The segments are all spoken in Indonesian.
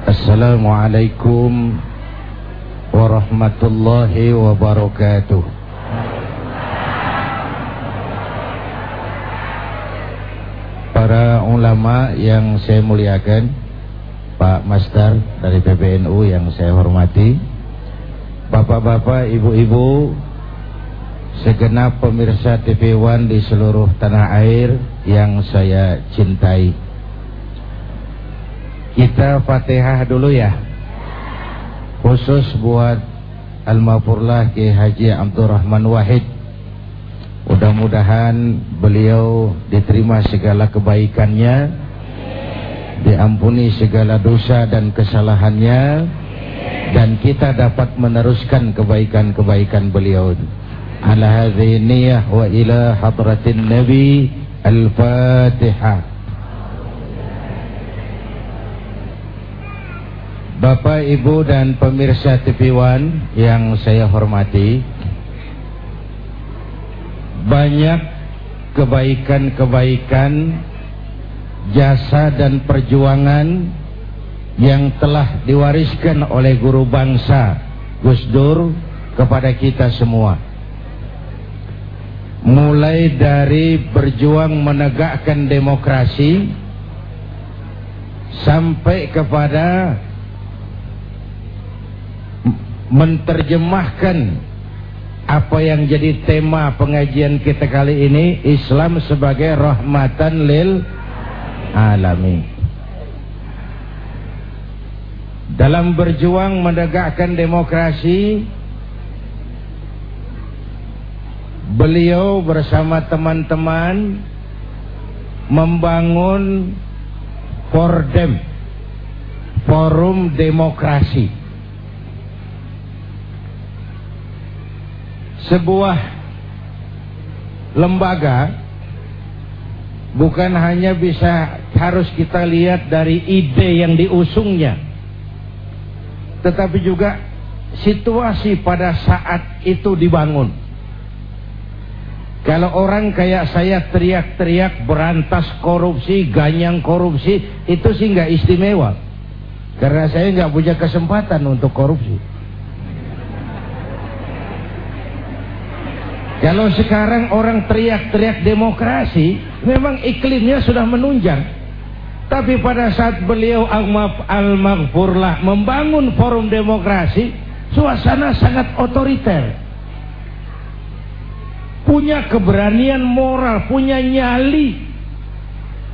Assalamualaikum warahmatullahi wabarakatuh. Para ulama yang saya muliakan, Pak Master dari PBNU yang saya hormati, bapak-bapak, ibu-ibu, segenap pemirsa TV One di seluruh tanah air yang saya cintai. Kita Fatihah dulu ya, khusus buat Almarhumlah Kiai Haji Abdurrahman Wahid. Mudah-mudahan beliau diterima segala kebaikannya, diampuni segala dosa dan kesalahannya, dan kita dapat meneruskan kebaikan-kebaikan beliau. Ala hadhihi niyyah wa ila hadratin Nabi. Al-Fatihah. Bapak, Ibu, dan pemirsa TV One yang saya hormati, banyak kebaikan-kebaikan, jasa dan perjuangan yang telah diwariskan oleh guru bangsa Gus Dur kepada kita semua. Mulai dari berjuang menegakkan demokrasi sampai kepada menterjemahkan apa yang jadi tema pengajian kita kali ini, Islam sebagai rahmatan lil alamin. Dalam berjuang menegakkan demokrasi, beliau bersama teman-teman membangun Fordem, Forum Demokrasi, sebuah lembaga bukan hanya harus kita lihat dari ide yang diusungnya, tetapi juga situasi pada saat itu dibangun. Kalau orang kayak saya teriak-teriak berantas korupsi, ganyang korupsi, itu sih nggak istimewa, karena saya nggak punya kesempatan untuk korupsi. Kalau sekarang orang teriak-teriak demokrasi, memang iklimnya sudah menunjang. Tapi pada saat beliau Al-Maghfurlah membangun forum demokrasi, suasana sangat otoriter. Punya keberanian moral, punya nyali.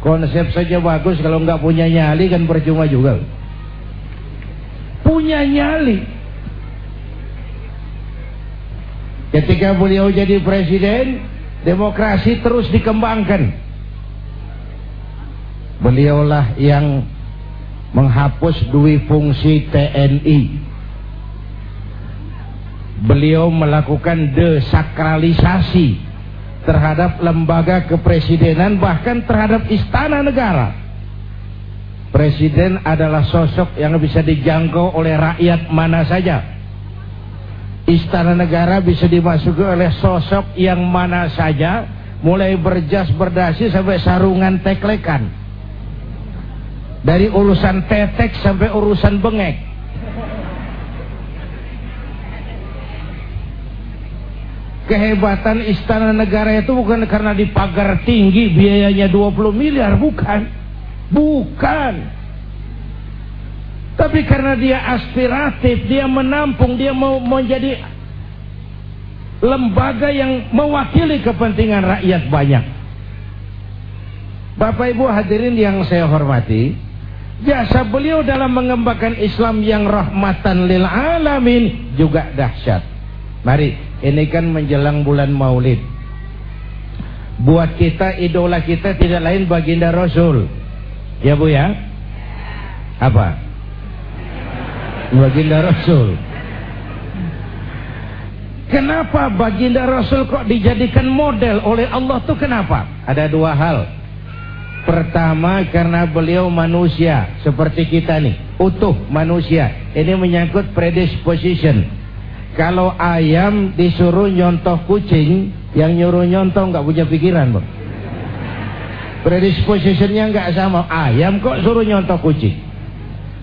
Konsep saja bagus, kalau nggak punya nyali kan percuma juga. Punya nyali. Ketika beliau jadi presiden, demokrasi terus dikembangkan. Beliaulah yang menghapus dui fungsi TNI. Beliau melakukan desakralisasi terhadap lembaga kepresidenan, bahkan terhadap istana negara. Presiden adalah sosok yang bisa dijangkau oleh rakyat mana saja. Istana negara bisa dimasuki oleh sosok yang mana saja, mulai berjas berdasi sampai sarungan teklekan, dari urusan tetek sampai urusan bengek. Kehebatan istana negara itu bukan karena dipagar tinggi biayanya 20 miliar, bukan. Tapi karena dia aspiratif, dia menampung, dia mau menjadi lembaga yang mewakili kepentingan rakyat banyak. Bapak Ibu hadirin yang saya hormati, jasa beliau dalam mengembangkan Islam yang rahmatan lil alamin juga dahsyat. Mari, ini kan menjelang bulan Maulid. Buat kita, idola kita tidak lain baginda Rasul. Ya Bu ya? Apa? Baginda Rasul. Kenapa baginda Rasul kok dijadikan model oleh Allah tuh kenapa? Ada dua hal. Pertama, karena beliau manusia seperti kita nih, utuh manusia. Ini menyangkut predisposition. Kalau ayam disuruh nyontoh kucing, yang nyuruh nyontoh nggak punya pikiran, Bang. Predispositionnya nggak sama. Ayam kok suruh nyontoh kucing.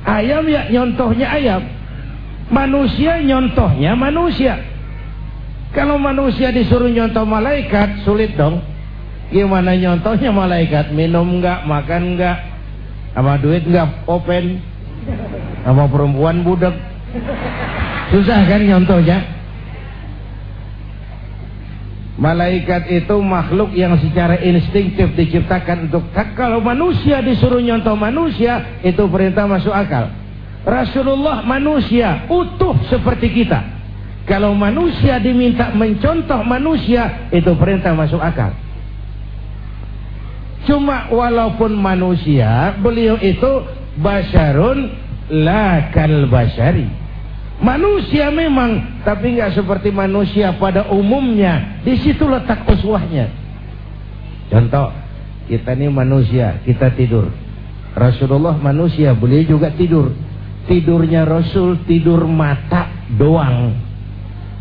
Ayam ya nyontohnya ayam, manusia nyontohnya manusia. Kalau manusia disuruh nyontoh malaikat, sulit dong. Gimana nyontohnya malaikat? Minum enggak, makan enggak, sama duit enggak open, sama perempuan budak. Susah kan nyontohnya. Malaikat itu makhluk yang secara instinktif diciptakan untuk, kalau manusia disuruh nyontoh manusia, itu perintah masuk akal. Rasulullah manusia utuh seperti kita. Kalau manusia diminta mencontoh manusia, itu perintah masuk akal. Cuma walaupun manusia, beliau itu basyarun la kal basyari. Manusia memang, tapi nggak seperti manusia pada umumnya. Di situ letak uswahnya. Contoh, kita ini manusia, kita tidur. Rasulullah manusia, beliau juga tidur. Tidurnya Rasul tidur mata doang.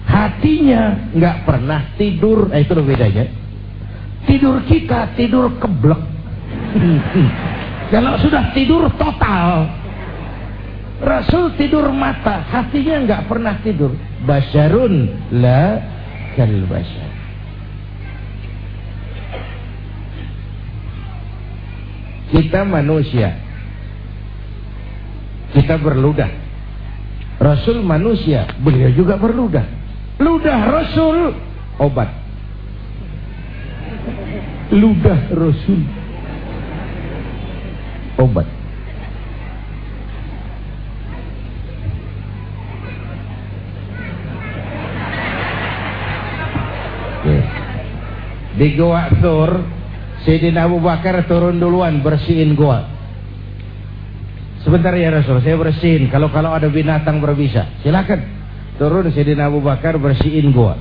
Hatinya nggak pernah tidur. Itu loh bedanya. Tidur kita tidur keblek. Kalau sudah tidur total. Rasul tidur mata, hatinya nggak pernah tidur. Basyarun la kal basyar. Kita manusia, kita berludah. Rasul manusia, beliau juga berludah. Ludah Rasul obat. Ludah Rasul obat. Di Goa Thur, Sayyidina Abu Bakar turun duluan bersihin goa. Sebentar ya Rasul, saya bersihin. Kalau ada binatang berbisa, silakan. Turun Sayyidina Abu Bakar bersihin goa.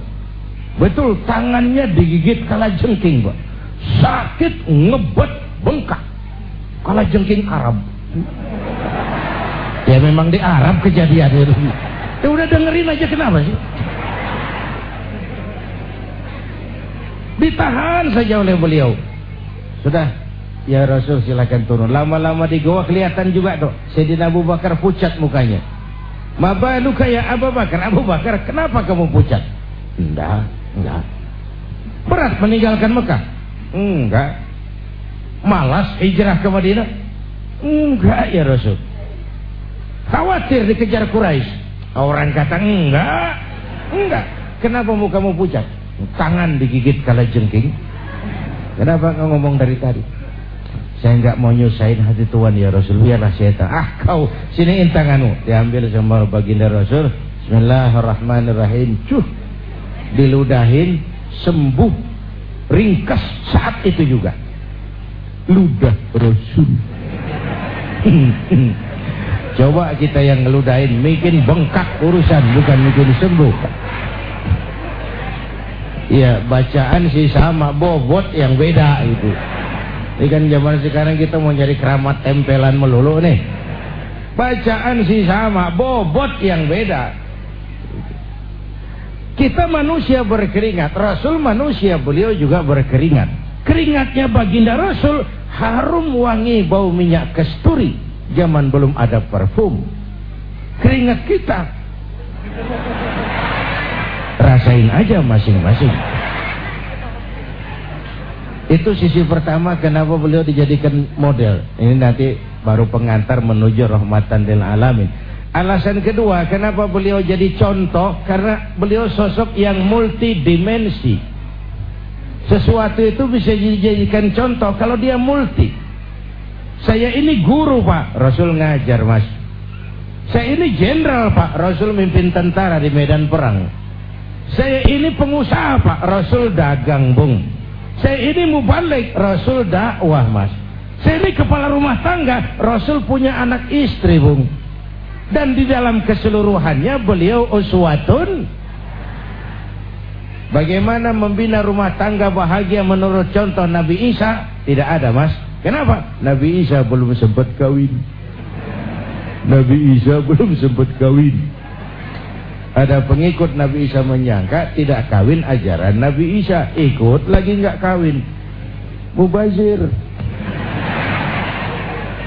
Betul, tangannya digigit kalajengking, Pak. Sakit, ngebet, bengkak. Kalajengking Arab. Ya memang di Arab kejadian itu. Ya udah dengerin aja, kenapa sih? Ditahan saja oleh beliau. Sudah, ya Rasul silakan turun. Lama-lama di goa kelihatan juga tuh Sayyidina Abu Bakar pucat mukanya. Mabaluka ya Abu Bakar. Abu Bakar, kenapa kamu pucat? Enggak. Berat meninggalkan Mekah? Enggak. Malas hijrah ke Madinah? Enggak ya Rasul. Khawatir dikejar Quraisy? Orang kata enggak. Kenapa mukamu pucat? Tangan digigit kalajengking. Kenapa kau ngomong dari tadi? Saya enggak mau nyusahin hati Tuhan ya Rasul, biarlah saya tahu. Kau siniin tanganmu. Diambil sama baginda Rasul. Bismillahirrahmanirrahim. Diludahin, sembuh, ringkas saat itu juga. Ludah Rasul. Coba kita yang ngeludahin, bikin bengkak urusan, bukan bikin sembuh. Ya bacaan sih sama, bobot yang beda itu. Ini kan zaman sekarang kita mau nyari keramat tempelan melulu nih. Bacaan sih sama, bobot yang beda. Kita manusia berkeringat, Rasul manusia, beliau juga berkeringat. Keringatnya baginda Rasul harum wangi bau minyak kasturi. Zaman belum ada parfum. Keringat kita rasain aja masing-masing. Itu sisi pertama kenapa beliau dijadikan model. Ini nanti baru pengantar menuju rahmatan lil alamin. Alasan kedua kenapa beliau jadi contoh, karena beliau sosok yang multidimensi. Sesuatu itu bisa dijadikan contoh kalau dia multi. Saya ini guru Pak, Rasul ngajar Mas. Saya ini jenderal Pak, Rasul mimpin tentara di medan perang. Saya ini pengusaha Pak, Rasul dagang Bung. Saya ini mubalik, Rasul dakwah Mas. Saya ini kepala rumah tangga, Rasul punya anak istri Bung. Dan di dalam keseluruhannya beliau uswatun. Bagaimana membina rumah tangga bahagia menurut contoh Nabi Isa? Tidak ada Mas. Kenapa? Nabi Isa belum sempat kawin. Nabi Isa belum sempat kawin. Ada pengikut Nabi Isa menyangka tidak kawin ajaran Nabi Isa, ikut lagi nggak kawin. Mubazir.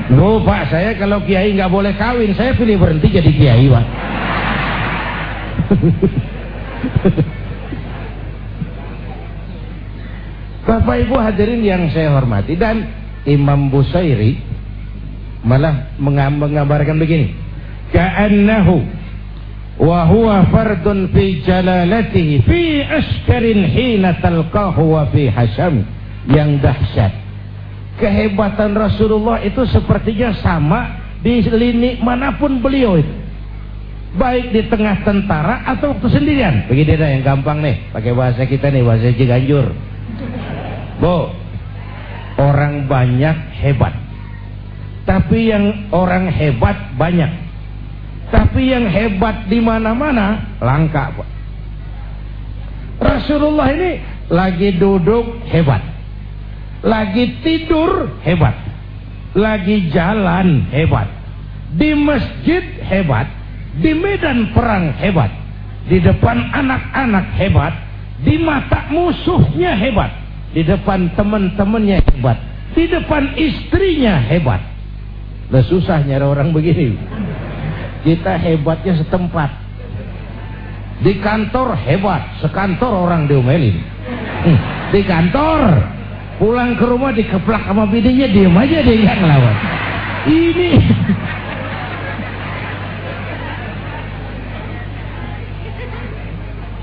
Loh Pak, saya kalau kiai nggak boleh kawin, saya pilih berhenti jadi kiai Pak. Bapak Ibu hadirin yang saya hormati, dan Imam Busairi malah menggambarkan begini, ka'annahu wa huwa fardun fi jalalatihi fi askarin hina talqahu wa fi hasam. Yang dahsyat, kehebatan Rasulullah itu sepertinya sama di lini manapun beliau itu, baik di tengah tentara atau waktu sendirian. Begini dah yang gampang nih, pakai bahasa kita nih, bahasa Ciganjur. Bu, orang banyak hebat, tapi yang orang hebat banyak, tapi yang hebat di mana-mana langka Pak. Rasulullah ini lagi duduk hebat, lagi tidur hebat, lagi jalan hebat, di masjid hebat, di medan perang hebat, di depan anak-anak hebat, di mata musuhnya hebat, di depan teman-temannya hebat, di depan istrinya hebat. Lah susah nyari orang begini. Kita hebatnya setempat. Di kantor hebat, sekantor orang diomelin. Di kantor, pulang ke rumah dikeplak sama bininya, diem aja dia nggak ngelawan.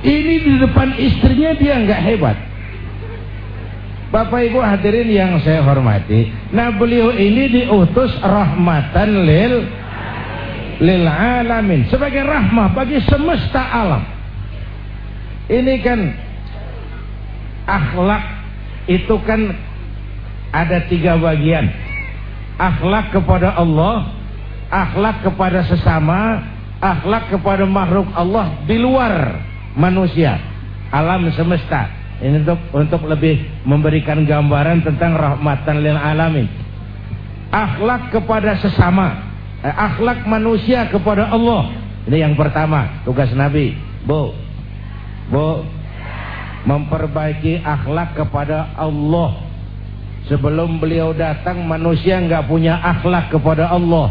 Ini di depan istrinya dia nggak hebat. Bapak Ibu hadirin yang saya hormati, nah beliau ini diutus rahmatan lil alamin, sebagai rahmah bagi semesta alam. Ini kan akhlak itu kan ada 3 bagian. Akhlak kepada Allah, akhlak kepada sesama, akhlak kepada makhluk Allah di luar manusia, alam semesta. Ini untuk lebih memberikan gambaran tentang rahmatan lil alamin. Akhlak kepada sesama, akhlak manusia kepada Allah. Ini yang pertama, tugas Nabi. Bu, memperbaiki akhlak kepada Allah. Sebelum beliau datang, manusia nggak punya akhlak kepada Allah.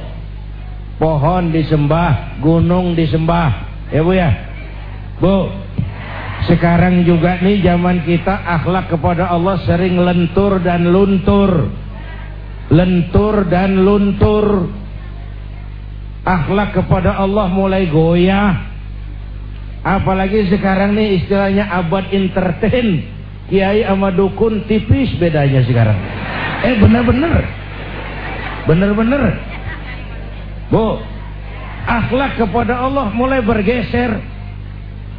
Pohon disembah, gunung disembah, ya Bu ya. Bu, sekarang juga nih zaman kita akhlak kepada Allah sering lentur dan luntur. Lentur dan luntur. Akhlak kepada Allah mulai goyah. Apalagi sekarang nih istilahnya abad entertain. Kiai sama dukun tipis bedanya sekarang. Bener-bener. Bu, akhlak kepada Allah mulai bergeser.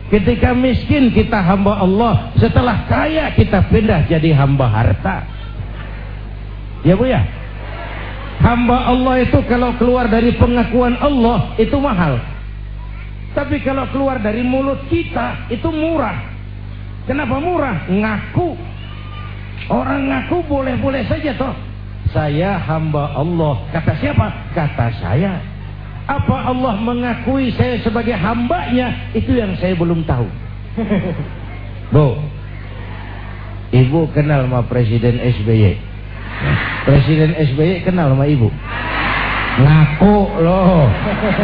Ketika miskin kita hamba Allah, setelah kaya kita pindah jadi hamba harta. Ya Bu ya. Hamba Allah itu kalau keluar dari pengakuan Allah itu mahal. Tapi kalau keluar dari mulut kita itu murah. Kenapa murah? Ngaku. Orang ngaku boleh-boleh saja toh. Saya hamba Allah. Kata siapa? Kata saya. Apa Allah mengakui saya sebagai hambanya? Itu yang saya belum tahu. Bu, Ibu kenal sama Presiden SBY? Presiden SBY kenal sama Ibu? Ngaku loh.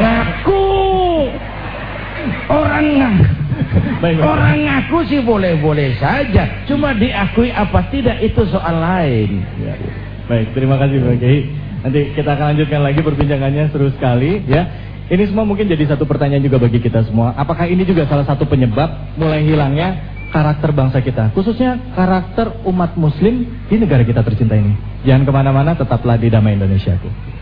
Ngaku. Orang ngaku sih boleh-boleh saja. Cuma diakui apa tidak itu soal lain. Ya. Baik, terima kasih Pak Kiai. Nanti kita akan lanjutkan lagi perbincangannya, seru sekali ya. Ini semua mungkin jadi satu pertanyaan juga bagi kita semua. Apakah ini juga salah satu penyebab mulai hilangnya karakter bangsa kita, khususnya karakter umat muslim di negara kita tercinta ini? Jangan kemana-mana, tetaplah di Damai Indonesiaku.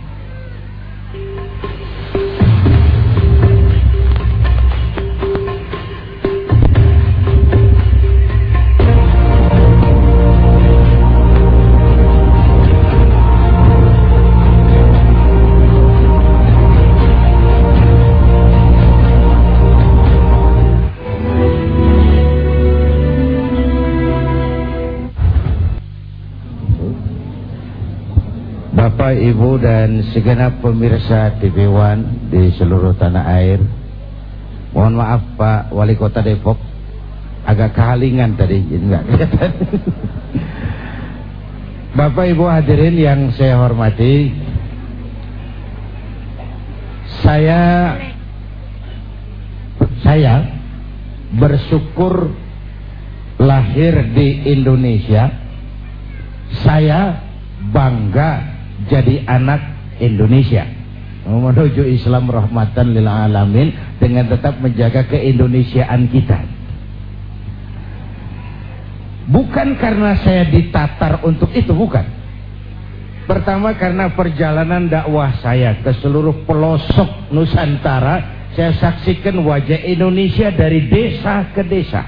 Bapak, Ibu dan segenap pemirsa TV One di seluruh tanah air, mohon maaf Pak Wali Kota Depok, agak kehalingan tadi, enggak kelihatan. Bapak Ibu hadirin yang saya hormati, Saya bersyukur lahir di Indonesia. Saya bangga jadi anak Indonesia, menuju Islam rahmatan lil alamin, dengan tetap menjaga keindonesiaan kita. Bukan karena saya ditatar untuk itu, bukan. Pertama karena perjalanan dakwah saya ke seluruh pelosok Nusantara, saya saksikan wajah Indonesia dari desa ke desa.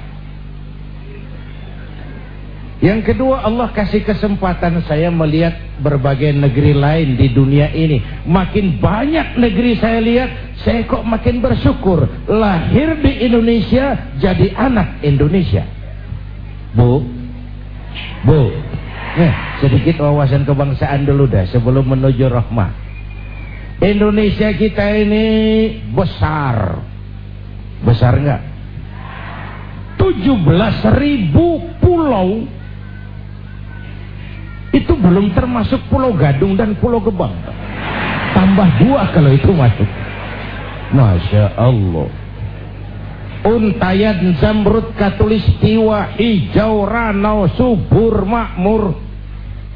Yang kedua, Allah kasih kesempatan saya melihat berbagai negeri lain di dunia ini. Makin banyak negeri saya lihat, saya kok makin bersyukur lahir di Indonesia, jadi anak Indonesia. Bu, sedikit wawasan kebangsaan dulu dah sebelum menuju rahmah. Indonesia kita ini besar nggak? 17.000 pulau. Itu belum termasuk Pulau Gadung dan Pulau Gebang. Tambah 2 kalau itu masuk. Masya Allah. Untayan zamrud katulistiwa, hijau ranau subur makmur,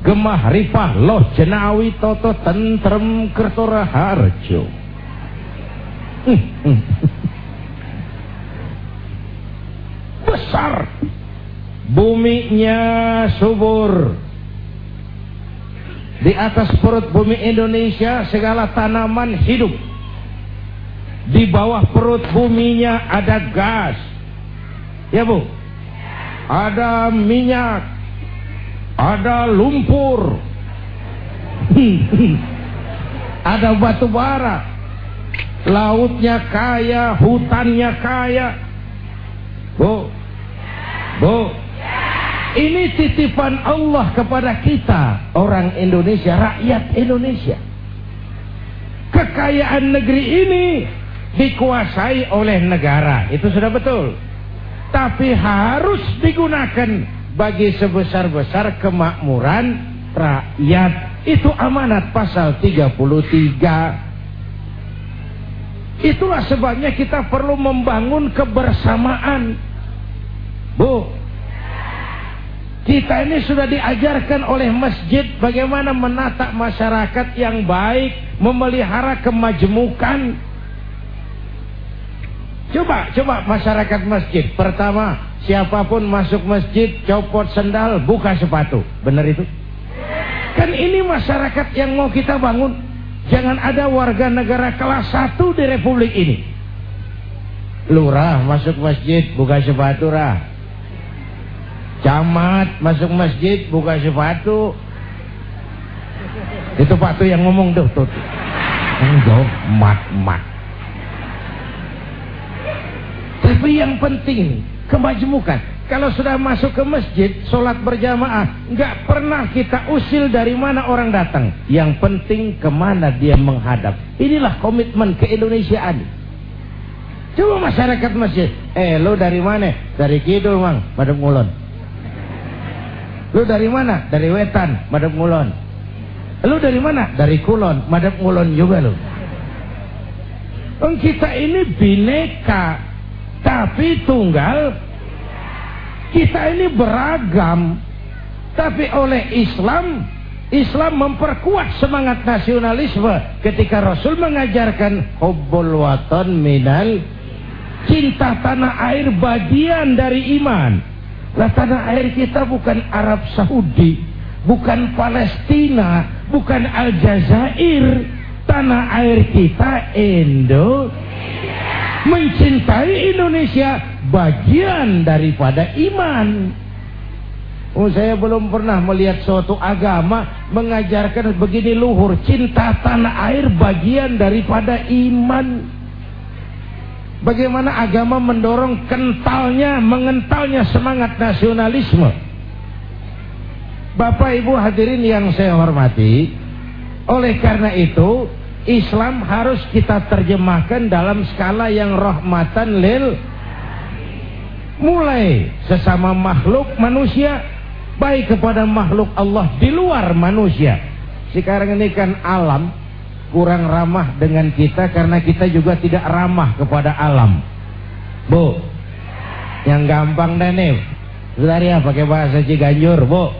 gemah ripah loh jenawi toto tentrem kertora harjo. Besar, buminya subur. Di atas perut bumi Indonesia segala tanaman hidup. Di bawah perut buminya ada gas, ya Bu, ada minyak, ada lumpur, ada batu bara. Lautnya kaya, hutannya kaya. Bu, ini titipan Allah kepada kita, orang Indonesia, rakyat Indonesia. Kekayaan negeri ini dikuasai oleh negara, itu sudah betul. Tapi harus digunakan bagi sebesar-besar kemakmuran rakyat. Itu amanat pasal 33. Itulah sebabnya kita perlu membangun kebersamaan. Bu, kita ini sudah diajarkan oleh masjid bagaimana menata masyarakat yang baik, memelihara kemajmukan. Coba masyarakat masjid. Pertama, siapapun masuk masjid copot sendal, buka sepatu. Benar itu? Kan ini masyarakat yang mau kita bangun. Jangan ada warga negara kelas 1 di republik ini. Lurah masuk masjid buka sepatu, rah. Camat masuk masjid buka sepatu. Itu Pak tuh yang ngomong tuh. Enggak, mat. Tapi yang penting kemajmukan. Kalau sudah masuk ke masjid, sholat berjamaah, nggak pernah kita usil dari mana orang datang. Yang penting kemana dia menghadap. Inilah komitmen keindonesiaan. Coba masyarakat masjid, lo dari mana? Dari kidul, Mang, madep ngulon. Lo dari mana? Dari wetan, madep ngulon. Lo dari mana? Dari kulon, madep ngulon juga lo. Kita ini bineka tapi tunggal. Kita ini beragam, tapi oleh Islam memperkuat semangat nasionalisme ketika Rasul mengajarkan hubbul watan minal, cinta tanah air bagian dari iman. Lah tanah air kita bukan Arab Saudi, bukan Palestina, bukan Aljazair. Tanah air kita Indonesia. Mencintai Indonesia bagian daripada iman. Saya belum pernah melihat suatu agama mengajarkan begini luhur. Cinta tanah air bagian daripada iman. Bagaimana agama mendorong mengentalnya semangat nasionalisme. Bapak Ibu hadirin yang saya hormati, oleh karena itu Islam harus kita terjemahkan dalam skala yang rahmatan lil, mulai sesama makhluk manusia, baik kepada makhluk Allah di luar manusia. Sekarang ini kan alam kurang ramah dengan kita karena kita juga tidak ramah kepada alam. Bu, yang gampang deh nih, sebentar ya pakai bahasa Ciganjur, Bu.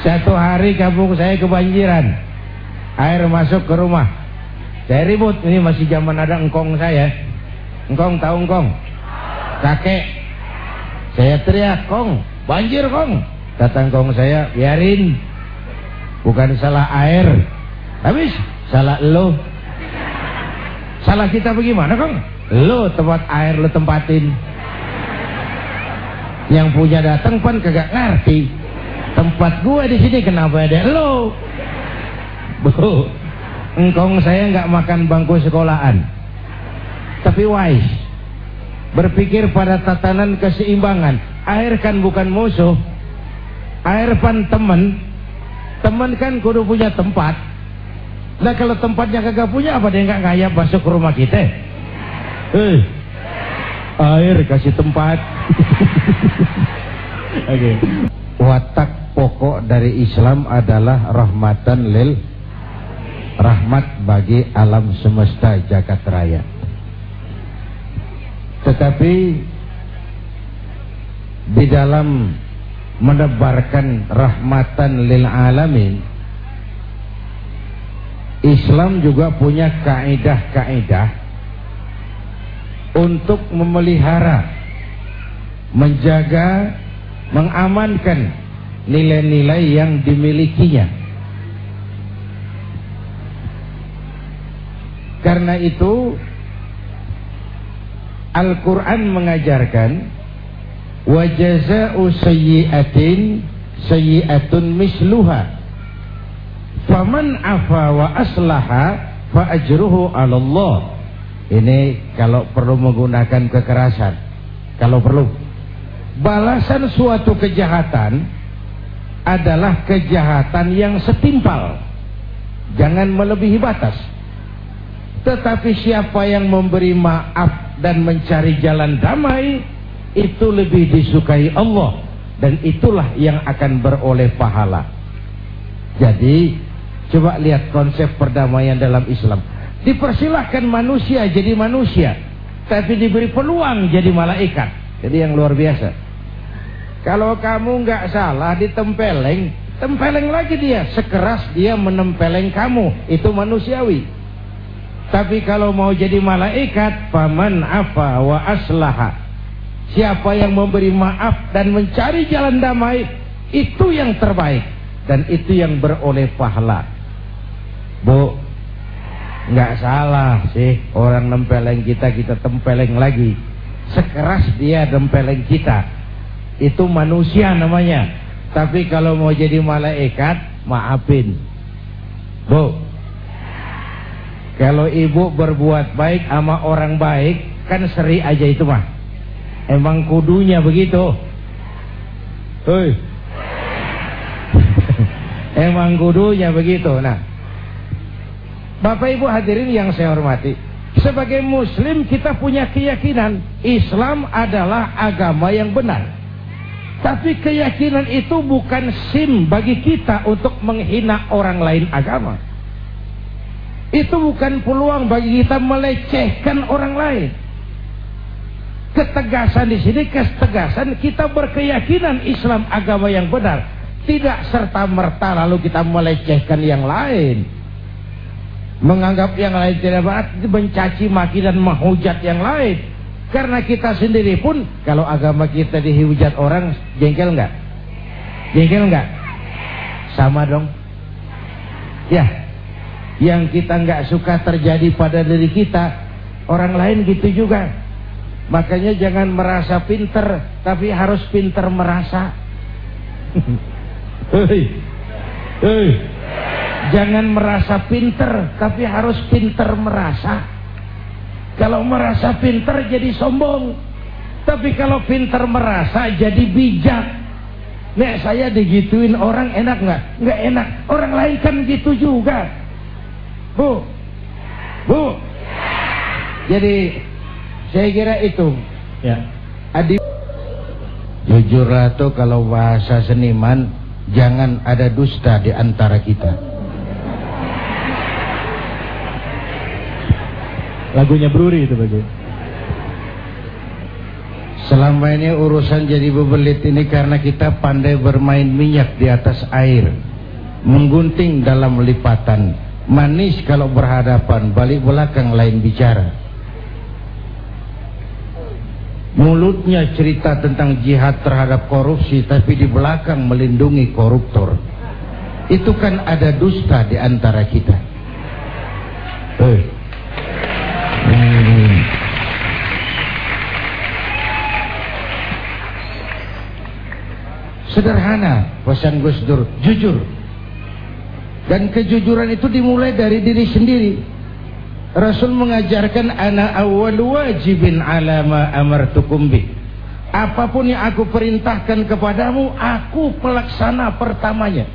Satu hari kampung saya kebanjiran, air masuk ke rumah. Saya ribut, ini masih zaman ada engkong saya. Engkong, tahu engkong? Kakek. Saya teriak, "Kong, banjir Kong." Kata engkong saya, "Biarin, bukan salah air, habis salah lo." Salah kita bagaimana Kong? Lo tempat air lo tempatin, yang punya datang pan kagak ngerti. Tempat gua di sini kenapa ada lo? Bu, engkong saya nggak makan bangku sekolahan, tapi wise, berpikir pada tatanan keseimbangan. Air kan bukan musuh, air pan teman. Teman kan kudu punya tempat. Nah kalau tempatnya kagak punya, apa dia nggak ngayap masuk ke rumah kita? Air kasih tempat. Oke. Watak pokok dari Islam adalah rahmatan lil, rahmat bagi alam semesta jagat raya. Tetapi di dalam menebarkan rahmatan lil alamin, Islam juga punya kaidah-kaidah untuk memelihara, menjaga, mengamankan nilai-nilai yang dimilikinya. Karena itu Al-Quran mengajarkan wa jazaa'u sayyi'atin sayyi'atun misluha faman afa wa aslaha fa ajruhu 'ala Allah. Ini kalau perlu menggunakan kekerasan, kalau perlu. Balasan suatu kejahatan adalah kejahatan yang setimpal, jangan melebihi batas. Tetapi siapa yang memberi maaf dan mencari jalan damai, itu lebih disukai Allah, dan itulah yang akan beroleh pahala. Jadi coba lihat konsep perdamaian dalam Islam. Dipersilahkan manusia jadi manusia, tapi diberi peluang jadi malaikat. Jadi yang luar biasa. Kalau kamu nggak salah ditempeleng, tempeleng lagi dia, sekeras dia menempeleng kamu, itu manusiawi. Tapi kalau mau jadi malaikat, faman afa wa aslaha, siapa yang memberi maaf dan mencari jalan damai, itu yang terbaik, dan itu yang beroleh pahala. Bu, nggak salah sih orang nempeleng kita, kita tempeleng lagi, sekeras dia nempeleng kita, itu manusia namanya. Tapi kalau mau jadi malaikat, maafin. Bu, kalau ibu berbuat baik sama orang baik, kan seri aja itu mah. Emang kudunya begitu. Hei. Emang kudunya begitu. Nah, Bapak Ibu hadirin yang saya hormati, sebagai muslim kita punya keyakinan Islam adalah agama yang benar. Tapi keyakinan itu bukan SIM bagi kita untuk menghina orang lain agama. Itu bukan peluang bagi kita melecehkan orang lain. Ketegasan di sini, ketegasan kita berkeyakinan Islam agama yang benar, tidak serta merta lalu kita melecehkan yang lain, menganggap yang lain tidak benar, mencaci maki dan menghujat yang lain. Karena kita sendiri pun kalau agama kita dihujat orang, jengkel nggak? Jengkel nggak? Sama dong. Ya, yang kita nggak suka terjadi pada diri kita, orang lain gitu juga. Makanya jangan merasa pinter, tapi harus pinter merasa. Jangan merasa pinter, tapi harus pinter merasa. Kalau merasa pinter jadi sombong, tapi kalau pinter merasa jadi bijak. Nek saya digituin orang enak nggak? Nggak enak. Orang lain kan gitu juga. Bu, jadi saya kira itu. Ya. Jujurlah tuh kalau bahasa seniman, jangan ada dusta di antara kita. Lagunya Bruri itu bagi. Selama ini urusan jadi bebelit ini karena kita pandai bermain minyak di atas air, menggunting dalam lipatan, manis kalau berhadapan, balik belakang lain bicara. Mulutnya cerita tentang jihad terhadap korupsi, tapi di belakang melindungi koruptor. Itu kan ada dusta di antara kita. Sederhana pesan Gus Dur, jujur. Dan kejujuran itu dimulai dari diri sendiri. Rasul mengajarkan ana awwal wajibin ala ma amartukum bih. Apapun yang aku perintahkan kepadamu, aku pelaksana pertamanya.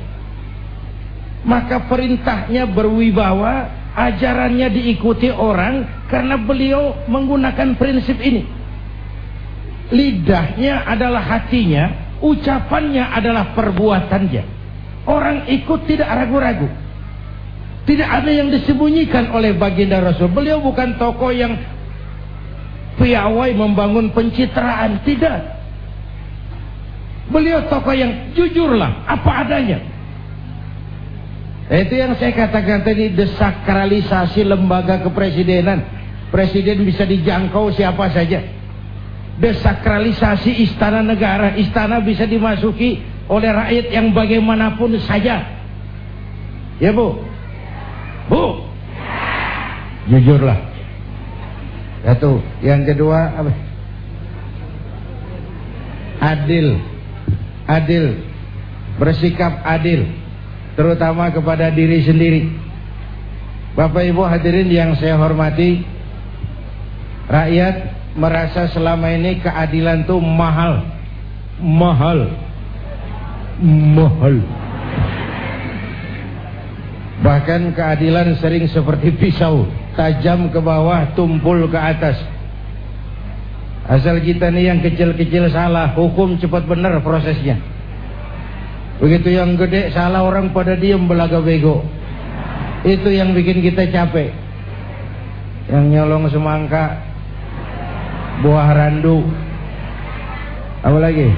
Maka perintahnya berwibawa, ajarannya diikuti orang karena beliau menggunakan prinsip ini. Lidahnya adalah hatinya, ucapannya adalah perbuatannya. Orang ikut tidak ragu-ragu. Tidak ada yang disembunyikan oleh baginda Rasul. Beliau bukan tokoh yang piawai membangun pencitraan, tidak. Beliau tokoh yang jujurlah apa adanya. Itu yang saya katakan tadi, desakralisasi lembaga kepresidenan. Presiden bisa dijangkau siapa saja. Desakralisasi istana negara, istana bisa dimasuki oleh rakyat yang bagaimanapun saja. Ya Bu? Bu? Jujurlah. Satu. Yang kedua apa? Adil. Adil. Bersikap adil, terutama kepada diri sendiri. Bapak Ibu hadirin yang saya hormati, rakyat merasa selama ini keadilan tuh mahal. Bahkan keadilan sering seperti pisau, tajam ke bawah, tumpul ke atas. Asal kita nih yang kecil-kecil salah, hukum cepat benar prosesnya. Begitu yang gede salah, orang pada diem belaga bego. Itu yang bikin kita capek. Yang nyolong semangka, buah randu, apa lagi?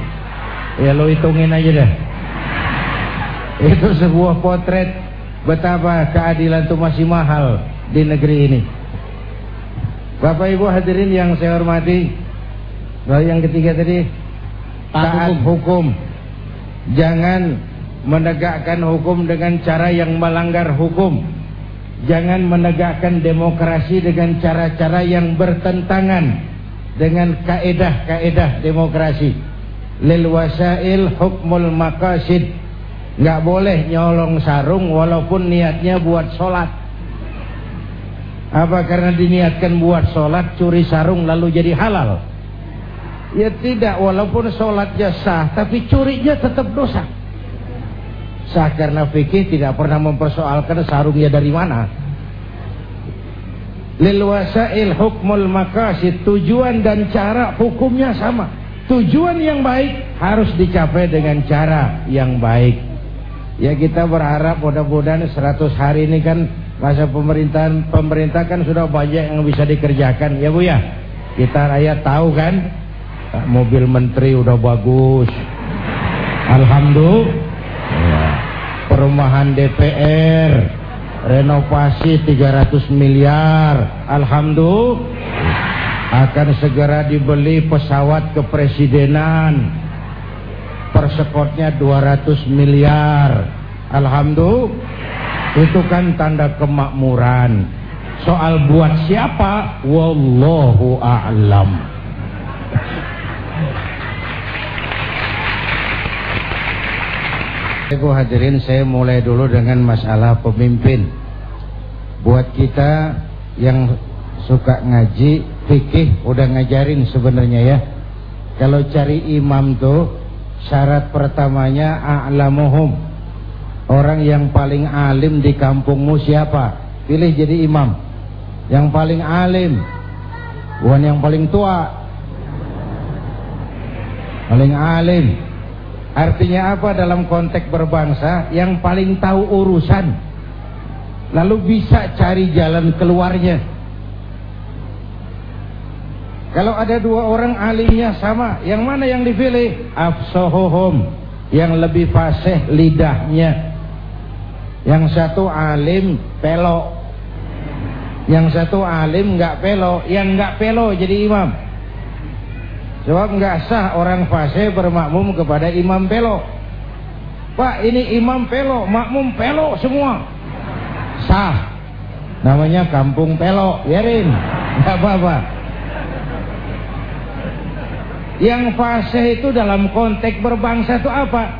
Ya lo hitungin aja dah. Itu sebuah potret betapa keadilan itu masih mahal di negeri ini. Bapak Ibu hadirin yang saya hormati, lalu yang ketiga tadi, taat hukum. Jangan menegakkan hukum dengan cara yang melanggar hukum. Jangan menegakkan demokrasi dengan cara-cara yang bertentangan dengan kaedah-kaedah demokrasi. Lil wasail hukmul maqasid. Nggak boleh nyolong sarung walaupun niatnya buat sholat. Apa karena diniatkan buat sholat curi sarung lalu jadi halal? Ya tidak, walaupun sholatnya sah tapi curinya tetap dosa. Sah karena fikih tidak pernah mempersoalkan sarungnya dari mana. Lil wasail hukmul maqasid, tujuan dan cara hukumnya sama. Tujuan yang baik harus dicapai dengan cara yang baik. Ya kita berharap mudah-mudahan 100 hari ini kan masa pemerintah kan sudah banyak yang bisa dikerjakan ya Bu ya. Kita rakyat tahu kan, mobil menteri udah bagus, alhamdulillah. Ya. Perumahan DPR renovasi 300 miliar, alhamdulillah. Akan segera dibeli pesawat kepresidenan, persekotnya 200 miliar, alhamdulillah. Itu kan tanda kemakmuran. Soal buat siapa, wallahu a'lam. Ibu hadirin, saya mulai dulu dengan masalah pemimpin. Buat kita yang suka ngaji, fikih udah ngajarin sebenarnya ya. Kalau cari imam tuh syarat pertamanya a'lamuhum. Orang yang paling alim di kampungmu siapa? Pilih jadi imam. Yang paling alim, bukan yang paling tua. Paling alim. Artinya apa dalam konteks berbangsa? Yang paling tahu urusan, lalu bisa cari jalan keluarnya. Kalau ada dua orang alimnya sama, yang mana yang dipilih? Afsahuhum, yang lebih fasih lidahnya. Yang satu alim pelok, yang satu alim nggak pelok. Yang nggak pelok jadi imam. Sebab nggak sah orang fasih bermakmum kepada imam pelok. Pak, ini imam pelok, makmum pelok semua. Sah, namanya kampung pelok, biarin, nggak apa-apa. Yang fasih itu dalam konteks berbangsa itu apa?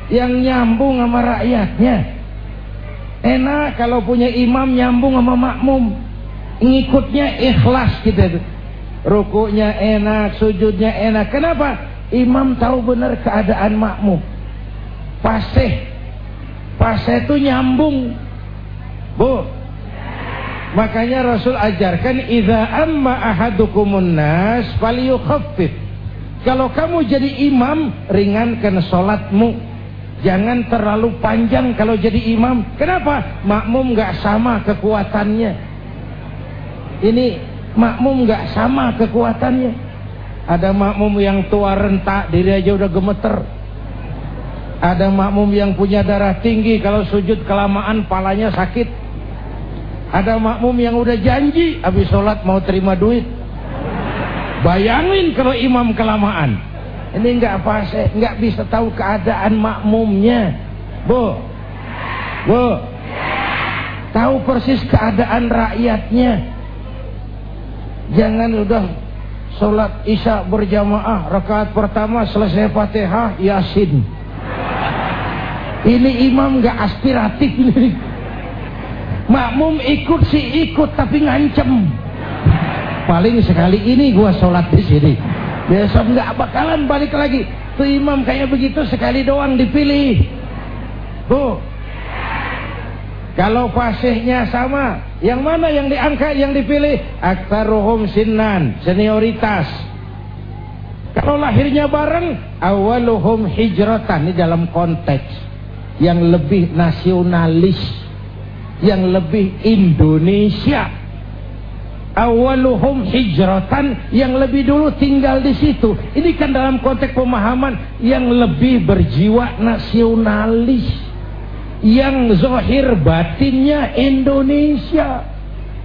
Yang nyambung sama rakyatnya. Enak kalau punya imam nyambung sama makmum, ngikutnya ikhlas gitu. Rukuknya enak, sujudnya enak. Kenapa? Imam tahu benar keadaan makmum. Fasih itu nyambung, Bu. Makanya Rasul ajarkan, idza amma ahadukumun nas falyukhaffif. Kalau kamu jadi imam, ringankan sholatmu. Jangan terlalu panjang kalau jadi imam. Kenapa? Makmum gak sama kekuatannya. Ini makmum gak sama kekuatannya. Ada makmum yang tua rentak, diri aja udah gemeter. Ada makmum yang punya darah tinggi, kalau sujud kelamaan palanya sakit. Ada makmum yang udah janji habis sholat mau terima duit. Bayangin kalau imam kelamaan. Ini nggak fasih, nggak bisa tahu keadaan makmumnya. Bu, tahu persis keadaan rakyatnya. Jangan udah sholat isya berjamaah, rakaat pertama selesai Fatihah, Yasin. Ini imam nggak aspiratif ini. Makmum ikut sih ikut, tapi ngancem. Paling sekali ini gua sholat di sini, besok nggak bakalan balik lagi. Tuh imam kayak begitu sekali doang dipilih. Bu, kalau fasihnya sama, yang mana yang diangkat, yang dipilih? Aktsaruhum sinnan, senioritas. Kalau lahirnya bareng, awaluhum hijratan. Ini dalam konteks yang lebih nasionalis, yang lebih Indonesia. Awaluhum hijratan, yang lebih dulu tinggal di situ. Ini kan dalam konteks pemahaman yang lebih berjiwa nasionalis, yang zahir batinnya Indonesia.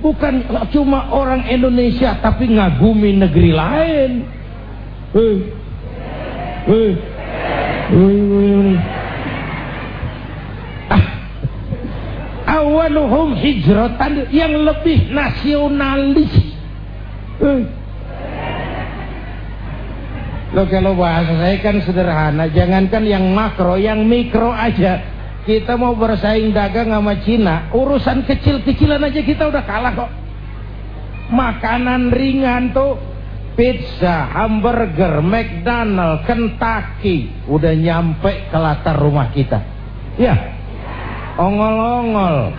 Bukan cuma orang Indonesia tapi ngagumi negeri lain. Awaluhum hijratan, yang lebih nasionalis. Loh, kalau bahasa saya kan sederhana. Jangankan yang makro, yang mikro aja. Kita mau bersaing dagang sama Cina, urusan kecil-kecilan aja kita udah kalah kok. Makanan ringan tuh, pizza, hamburger, McDonald, Kentucky, udah nyampe ke latar rumah kita. Ya, ongol-ongol.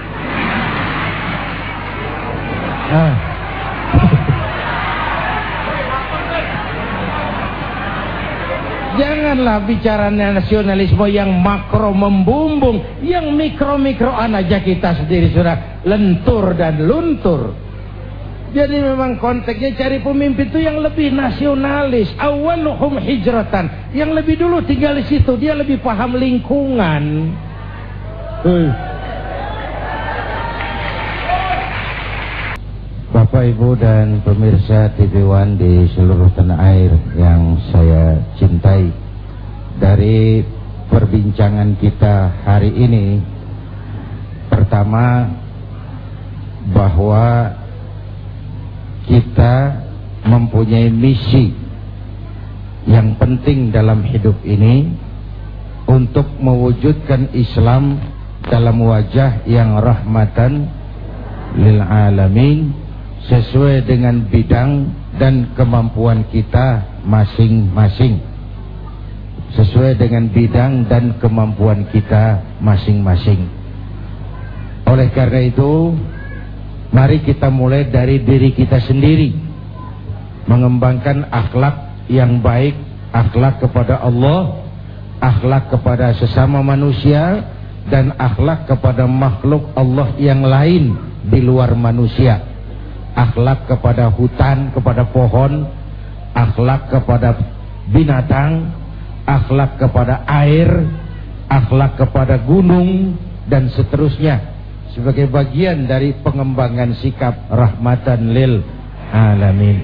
Janganlah bicara nasionalisme yang makro membumbung, yang mikro-mikroan aja kita sendiri sudah lentur dan luntur. Jadi memang konteksnya cari pemimpin itu yang lebih nasionalis. Awaluhum hijratan, yang lebih dulu tinggal di situ, dia lebih paham lingkungan. Bapak, Ibu dan pemirsa TV One di seluruh tanah air yang saya cintai, dari perbincangan kita hari ini, pertama bahwa kita mempunyai misi yang penting dalam hidup ini untuk mewujudkan Islam dalam wajah yang rahmatan lil alamin, sesuai dengan bidang dan kemampuan kita masing-masing. Sesuai dengan bidang dan kemampuan kita masing-masing. Oleh karena itu, mari kita mulai dari diri kita sendiri, mengembangkan akhlak yang baik, akhlak kepada Allah, akhlak kepada sesama manusia, dan akhlak kepada makhluk Allah yang lain di luar manusia. Akhlak kepada hutan, kepada pohon, akhlak kepada binatang, akhlak kepada air, akhlak kepada gunung, dan seterusnya, sebagai bagian dari pengembangan sikap rahmatan lil alamin.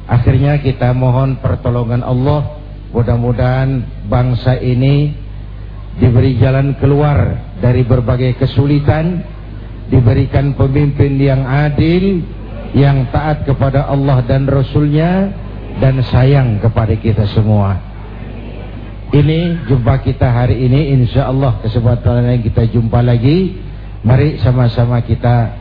Akhirnya kita mohon pertolongan Allah, mudah-mudahan bangsa ini diberi jalan keluar dari berbagai kesulitan, diberikan pemimpin yang adil, yang taat kepada Allah dan Rasulnya, dan sayang kepada kita semua. Ini jumpa kita hari ini, insya Allah kesempatan yang kita jumpa lagi. Mari sama-sama kita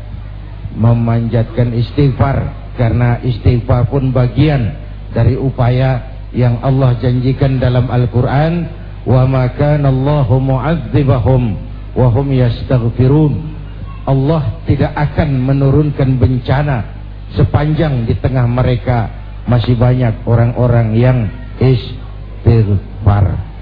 memanjatkan istighfar, karena istighfar pun bagian dari upaya yang Allah janjikan dalam Al-Quran. Wa ma kana Allahu mu'adzibahum wa hum yastaghfirun. Allah tidak akan menurunkan bencana sepanjang di tengah mereka masih banyak orang-orang yang istighfar.